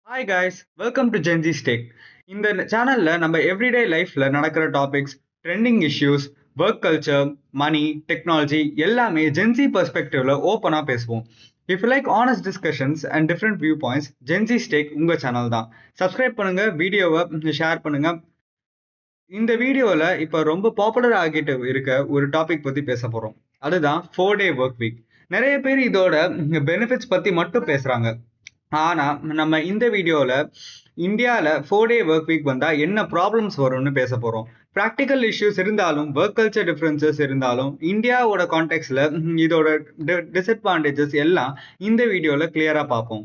Hi guys, welcome to Gen Z Tech. இந்த சேனல்ல நம்ம எவ்ரிடே லைஃப்ல நடக்கிற topics, trending issues, work culture, money, technology எல்லாமே ஜென்சி பெர்ஸ்பெக்டிவ்ல ஓப்பனா பேசுவோம். If you like honest discussions and different view points, gen Z stack உங்க சேனல் தான். சப்ஸ்கிரைப் பண்ணுங்க, வீடியோவை ஷேர் பண்ணுங்க. இந்த வீடியோல இப்ப ரொம்ப பாப்புலர் ஆகிட்டு இருக்க ஒரு டாபிக் பத்தி பேச போறோம். அதுதான் 4-day ஒர்க் வீக். நிறைய பேர் இதோட பெனிஃபிட்ஸ் பத்தி மட்டும் பேசுறாங்க. ஆனா நம்ம இந்த வீடியோல இந்தியால 4-day ஒர்க் வீக் வந்தா என்ன ப்ராப்ளம்ஸ் வரும்னு பேச போறோம். ப்ராக்டிக்கல் இஷ்யூஸ் இருந்தாலும் ஒர்க் கல்ச்சர் டிஃபரன்சஸ் இருந்தாலும் இந்தியாவோட கான்டெக்ட்ல இதோட டிஸ்அட்வான்டேஜஸ் எல்லாம் இந்த வீடியோல கிளியரா பார்ப்போம்.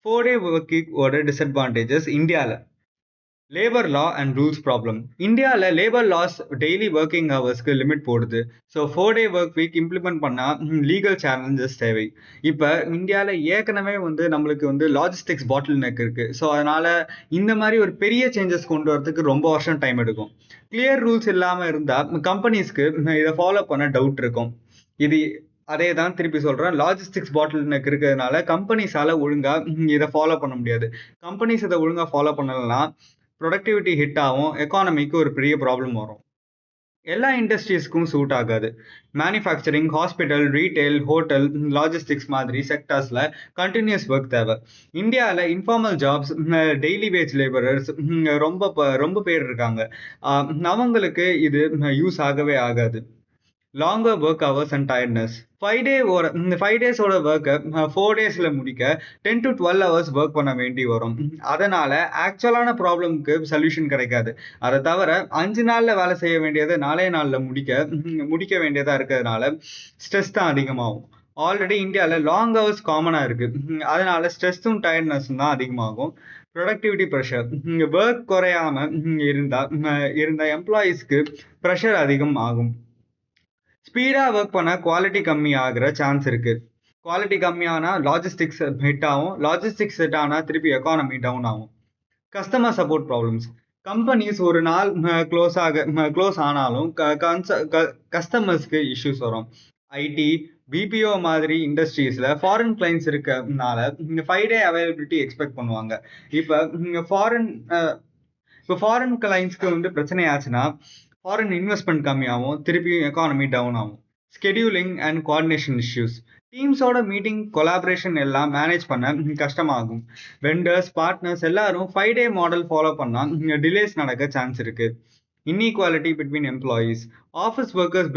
4-day ஒர்க் வீக்கோட டிஸ்அட்வான்டேஜஸ் இந்தியால labour law and rules problem. இந்தியாவில் லேபர் லாஸ் டெய்லி ஒர்க்கிங் ஹவர்ஸ்க்கு லிமிட் போடுது. So 4-day work week implement பண்ணால் லீகல் சேலஞ்சஸ் தேவை. இப்போ இந்தியாவில் ஏற்கனவே நம்மளுக்கு லாஜிஸ்டிக்ஸ் பாட்டில் நெக் இருக்குது. ஸோ அதனால் இந்த மாதிரி ஒரு பெரிய சேஞ்சஸ் கொண்டு வரதுக்கு ரொம்ப வருஷம் டைம் எடுக்கும். கிளியர் ரூல்ஸ் இல்லாமல் இருந்தால் கம்பெனிஸ்க்கு இதை ஃபாலோ பண்ண டவுட் இருக்கும். இது அதே தான் திருப்பி சொல்கிறேன், லாஜிஸ்டிக்ஸ் பாட்டில் நெக் இருக்கிறதுனால கம்பெனிஸால் ஒழுங்காக இதை ஃபாலோ பண்ண முடியாது. கம்பெனிஸ் இதை ஒழுங்காக ஃபாலோ பண்ணலைன்னா ப்ரொடக்டிவிட்டி ஹிட் ஆகும், எக்கானமிக்கு ஒரு பெரிய ப்ராப்ளம் வரும். எல்லா இண்டஸ்ட்ரீஸ்க்கும் சூட் ஆகாது. Manufacturing, hospital, retail, hotel, logistics மாதிரி செக்டர்ஸில் கண்டினியூஸ் ஒர்க் தேவை. இந்தியாவில் informal jobs, daily wage labourers ரொம்ப பேர் இருக்காங்க. அவங்களுக்கு இது யூஸ் ஆகவே ஆகாது. Longer work hours and tiredness. 5 டேஸோட ஒர்க்கை 4 டேஸில் முடிக்க 10 to 12 ஹவர்ஸ் ஒர்க் பண்ண வேண்டி வரும். அதனால ஆக்சுவலான ப்ராப்ளம்க்கு சொல்யூஷன் கிடைக்காது. அதை தவிர 5 நாளில் வேலை செய்ய வேண்டியதை 4 நாளில் முடிக்க வேண்டியதாக இருக்கிறதுனால ஸ்ட்ரெஸ் தான் அதிகமாகும். ஆல்ரெடி இந்தியாவில் லாங் ஹவர்ஸ் காமனாக இருக்குது. அதனால ஸ்ட்ரெஸ்ஸும் டயர்ட்னஸும் தான் அதிகமாகும். Productivity pressure. ஒர்க் குறையாமல் இருந்த எம்ப்ளாயீஸ்க்கு ப்ரெஷர் அதிகம் ஆகும். ஸ்பீடாக ஒர்க் பண்ண குவாலிட்டி கம்மி ஆகிற சான்ஸ் இருக்குது. குவாலிட்டி கம்மியானால் லாஜிஸ்டிக்ஸ் ஹிட் ஆகும். லாஜிஸ்டிக்ஸ் ஹிட் ஆனால் திருப்பி எக்கானமி டவுன் ஆகும். Customer support problems. கம்பெனிஸ் ஒரு நாள் க்ளோஸ் ஆனாலும் கஸ்டமர்ஸ்க்கு இஷ்யூஸ் வரும். ஐடி, பிபிஓ மாதிரி இண்டஸ்ட்ரீஸில் ஃபாரின் கிளைண்ட்ஸ் இருக்கிறதுனால 5-day அவைலபிலிட்டி எக்ஸ்பெக்ட் பண்ணுவாங்க. இப்போ ஃபாரின் கிளைண்ட்ஸ்க்கு பிரச்சனை ஆச்சுன்னா ஃபாரின் இன்வெஸ்ட்மெண்ட் கம்மியாகும், திருப்பியும் எக்கானமி டவுன் ஆகும். Scheduling and coordination issues. டீம்ஸோட மீட்டிங், கொலாபரேஷன் எல்லாம் மேனேஜ் பண்ண கஷ்டமாகும். வெண்டர்ஸ், பார்ட்னர்ஸ் எல்லாரும் 5-day மாடல் ஃபாலோ பண்ணால் டிலேஸ் நடக்க சான்ஸ் இருக்கு. Inequality between employees. Office workers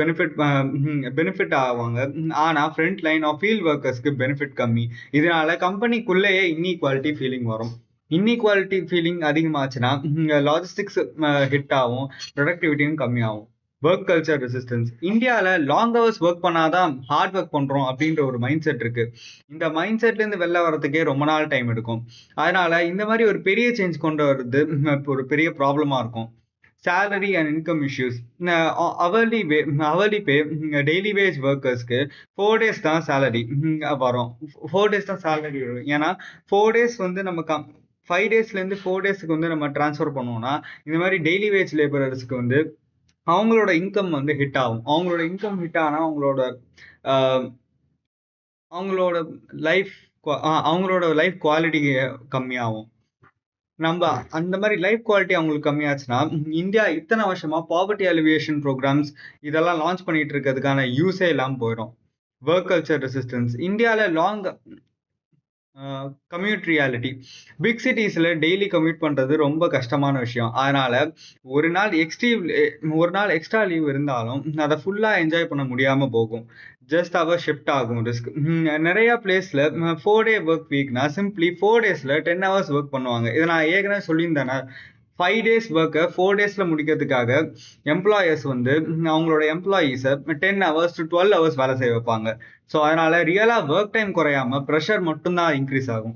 benefit ஆவாங்க, ஆனால் ஃப்ரண்ட் லைன் ஆஃப் ஃபீல்ட் ஒர்க்கர்ஸ்க்கு பெனிஃபிட் கம்மி. இதனால கம்பெனிக்குள்ளேயே இன்இக்வாலிட்டி ஃபீலிங் வரும். இன்இக்வாலிட்டி ஃபீலிங் அதிகமாச்சுன்னா லாஜிஸ்டிக்ஸ் ஹிட் ஆகும், ப்ரொடக்டிவிட்டியும் கம்மியாகும். Work culture resistance. இந்தியாவில் லாங் ஹவர்ஸ் ஒர்க் பண்ணாதான் ஹார்ட் ஒர்க் பண்ணுறோம் அப்படின்ற ஒரு மைண்ட் செட் இருக்கு. இந்த மைண்ட் செட்லேருந்து வெளில வரதுக்கே ரொம்ப நாள் டைம் எடுக்கும். அதனால இந்த மாதிரி ஒரு பெரிய சேஞ்ச் கொண்டு வர்றது ஒரு பெரிய ப்ராப்ளமாக இருக்கும். Salary and income issues. Hourly pay daily wage ஒர்க்கர்ஸ்க்கு 4 days தான் சேலரி வரும். 4 days தான் சேலரி வரும். ஏன்னா 4 days நம்ம 5 daysலேருந்து 4 daysக்கு நம்ம ட்ரான்ஸ்ஃபர் பண்ணோம்னா இந்த மாதிரி டெய்லி வேஜ் லேபரர்ஸ்க்கு அவங்களோட இன்கம் ஹிட் ஆகும். அவங்களோட இன்கம் ஹிட் ஆனால் அவங்களோட லைஃப் குவாலிட்டி கம்மியாகும். நம்ம அந்த மாதிரி லைஃப் குவாலிட்டி அவங்களுக்கு கம்மியாச்சுன்னா இந்தியா இத்தனை வருஷமா பாவர்ட்டி அலிவியேஷன் ப்ரோக்ராம்ஸ் இதெல்லாம் லான்ச் பண்ணிட்டு இருக்கிறதுக்கான யூஸே இல்லாமல் போயிடும். Work culture resistance. இந்தியாவில் லாங் கம்யூட் ரியாலிட்டி. பிக் சிட்டிஸில் டெய்லி கம்யூட் பண்ணுறது ரொம்ப கஷ்டமான விஷயம். அதனால் ஒரு நாள் எக்ஸ்ட்ரா லீவ் இருந்தாலும் அதை ஃபுல்லாக என்ஜாய் பண்ண முடியாமல் போகும். ஜஸ்ட் அவர் ஷிஃப்ட் ஆகும் ரிஸ்க். நிறையா பிளேஸில் 4-day ஒர்க் வீக்னா சிம்பிளி 4 daysல 10 hours ஒர்க் பண்ணுவாங்க. இதை நான் ஏற்கனவே சொல்லியிருந்தேன்னா 5 days ஒர்க்கை 4 daysல முடிக்கிறதுக்காக எம்ப்ளாயர்ஸ் அவங்களோட எம்ப்ளாயீஸை 10 hours to 12 hours வேலை செய்ய வைப்பாங்க. ஸோ அதனால ரியலாக ஒர்க் டைம் குறையாம ப்ரெஷர் மட்டும்தான் இன்க்ரீஸ் ஆகும்.